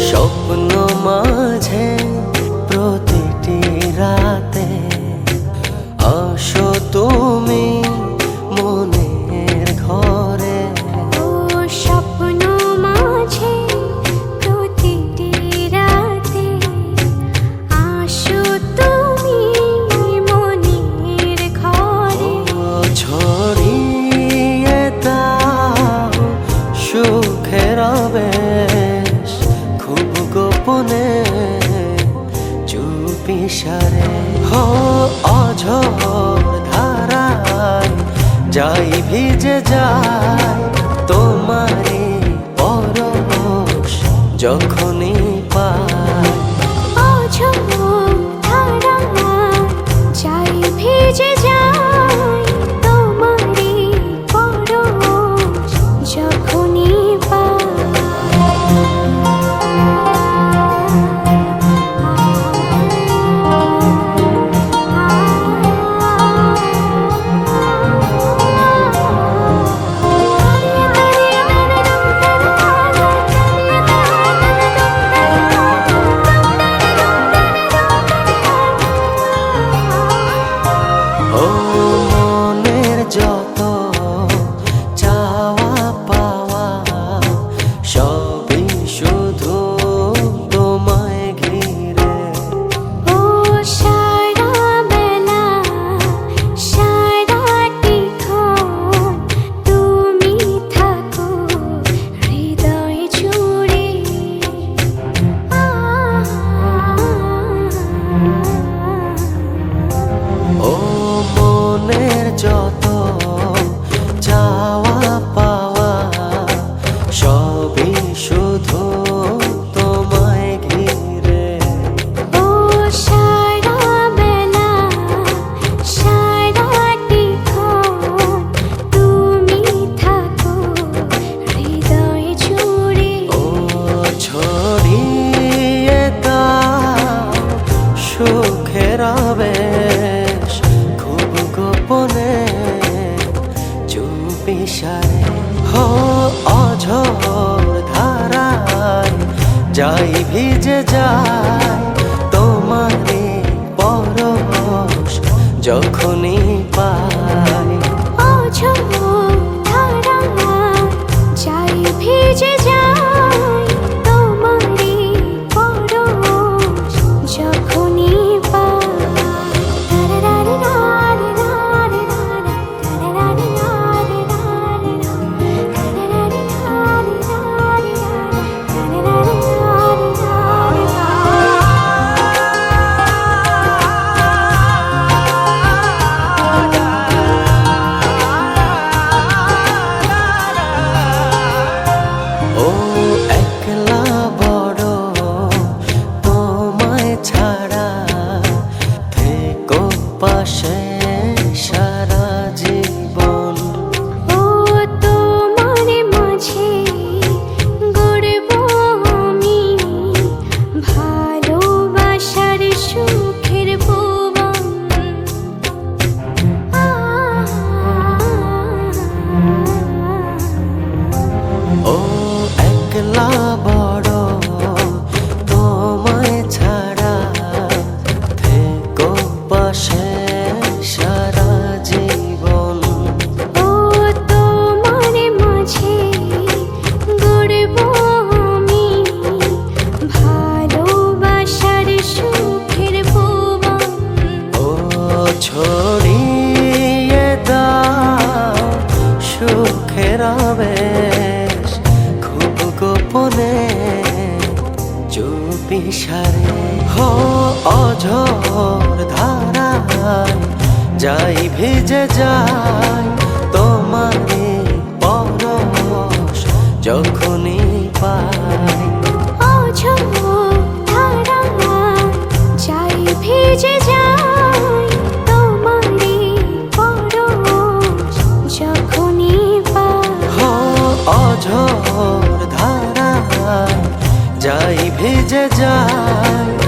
স্বপ্ন মাঝে প্রতিটি রাতে আসো তুমি মনের ঘরে। স্বপ্ন মাঝে প্রতিটি রাতে আসো তুমি মনের ঘরে। ছড়িয়ে দাও সুখের আবেশ খুব গোপনে চুপি সারে। অঝোর ধারায় যাই ভিজে যায় তোমারই পরশ যখনই পাই। অঝোর ধারায় যাই ভিজে যায় তোমারই পরশ যখনই পাই। মনের যত চাওয়া পাওয়া সবই শুধু তোমায় ঘিরে। সারা বেলা সারাটিক্ষণ তুমি থাকো হৃদয় জুড়ে। মনের যত চাওয়া পাওয়া সবই শুধু তোমায় ঘিরে। সারা বেলা সারাটিক্ষণ তুমি থাকো হৃদয় জুড়ে। ছড়িয়ে দাও সুখের আবেশ খুব গোপনে চুপি সারে। অঝোর ধারায় যাই ভিজে যায় তোমারই পরশ যখনই পাই। অঝোর ধারায় যাই ভিজে যায় তোমারই পরশ যখনই একলা বড় তোমায় ছাড়া থেকো পাশে সারা জীবন। তোমার মাঝে গড়ব আমি ভালোবাসার সুখের ভুবন। একলা বড় তোমায় ছাড়া থেকো পাশে সারা জীবন। তোমার মাঝে গড়ব আমি ভালোবাসার সুখের ভুবন। ছড়িয়ে দাও সুখের আবেশ খুব গোপনে চুপি সারে। অঝোর ধারায় যাই ভিজে যায় তোমারই পরশ যখনই পাই। অঝোর ধারায় যাই ভেজে যায়